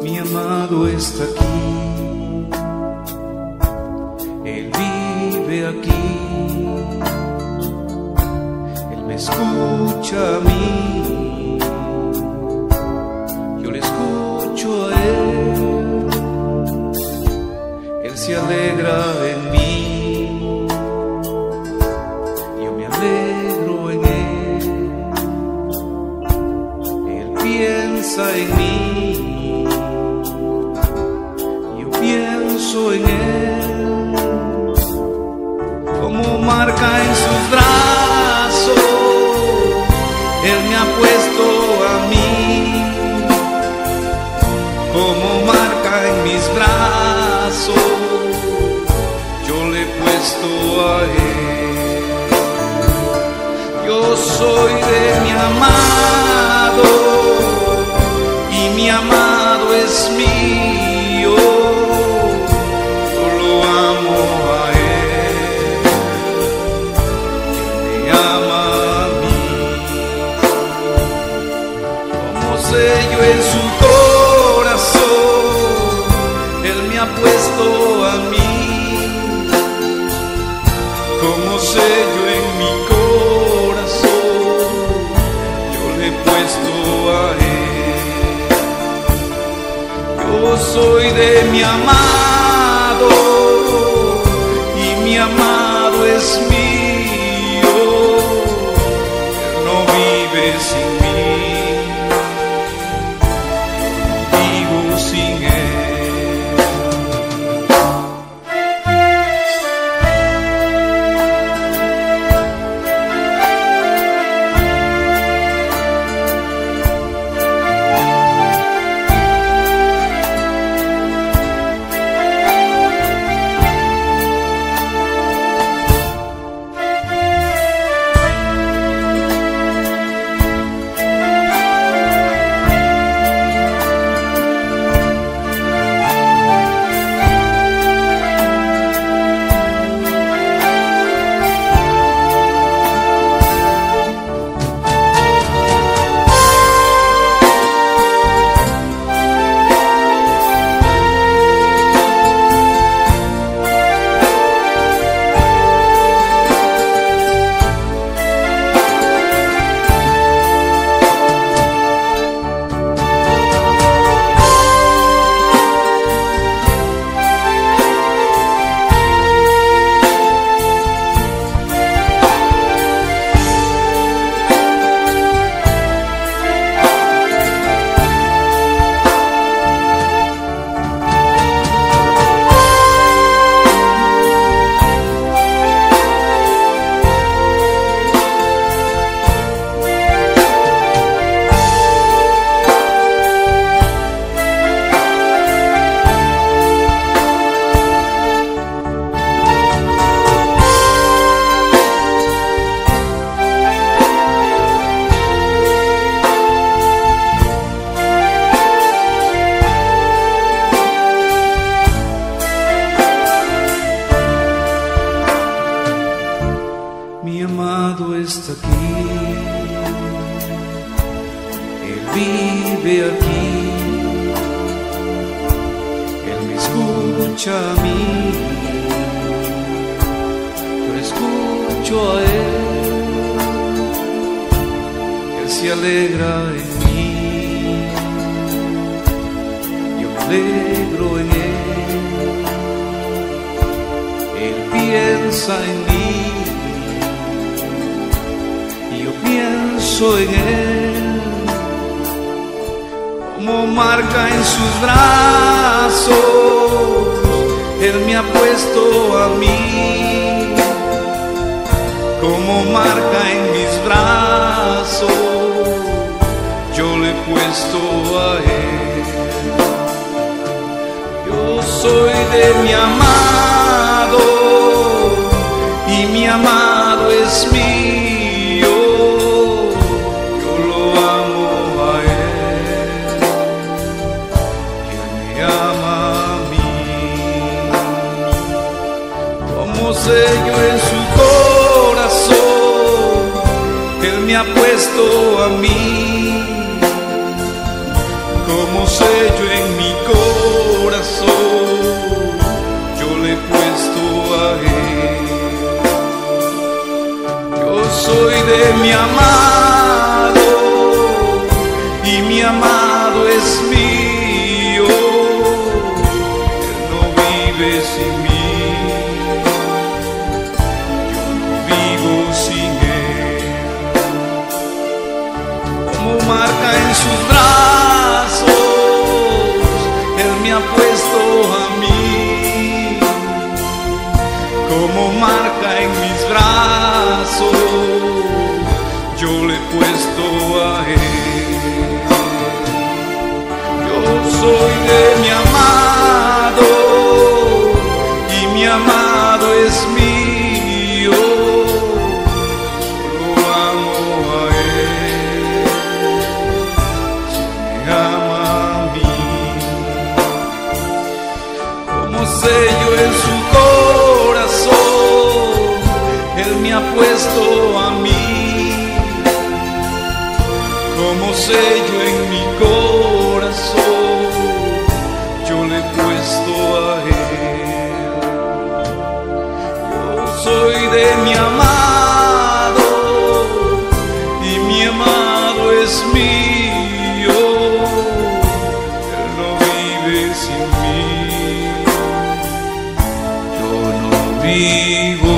Mi amado está aquí, Él vive aquí, Él me escucha a mí, yo le escucho a Él, Él se alegra en mí, yo me alegro en Él, Él piensa en mí, pienso en Él, como marca en sus brazos, Él me ha puesto a mí, como marca en mis brazos, yo le he puesto a Él. Yo soy de mi amado y mi amado es mío. Sello en su corazón, Él me ha puesto a mí, como sello en mi corazón, yo le he puesto a Él. Yo soy de mi amado y mi amado es mío, Él no vive sin mí. Sin Él. Mi amado está aquí, Él vive aquí, Él me escucha a mí, yo le escucho a Él, Él se alegra en mí, yo me alegro en Él, Él piensa en mí, yo pienso en Él, como marca en sus brazos, Él me ha puesto a mí, como marca en mi de mi amado y mi amado es mío. Yo lo amo a él y él me ama a mí. Como sello en su corazón, él me ha puesto a mí. Como sello en mi corazón, yo le he puesto a él. Yo soy de mi amado y mi amado es mío. Él no vive sin mí, yo no vivo sin él. Como marca en sus brazos, él me ha puesto a mí. Como marca en mis brazos, yo le he puesto a él. Yo soy de mi amado y mi amado es mío. Lo amo a él, me ama a mí. Como sello en su corazón, él me ha puesto a mí. Como sello en mi corazón, yo le he puesto a él. Yo soy de mi amado y mi amado es mío. Él no vive sin mí, yo no vivo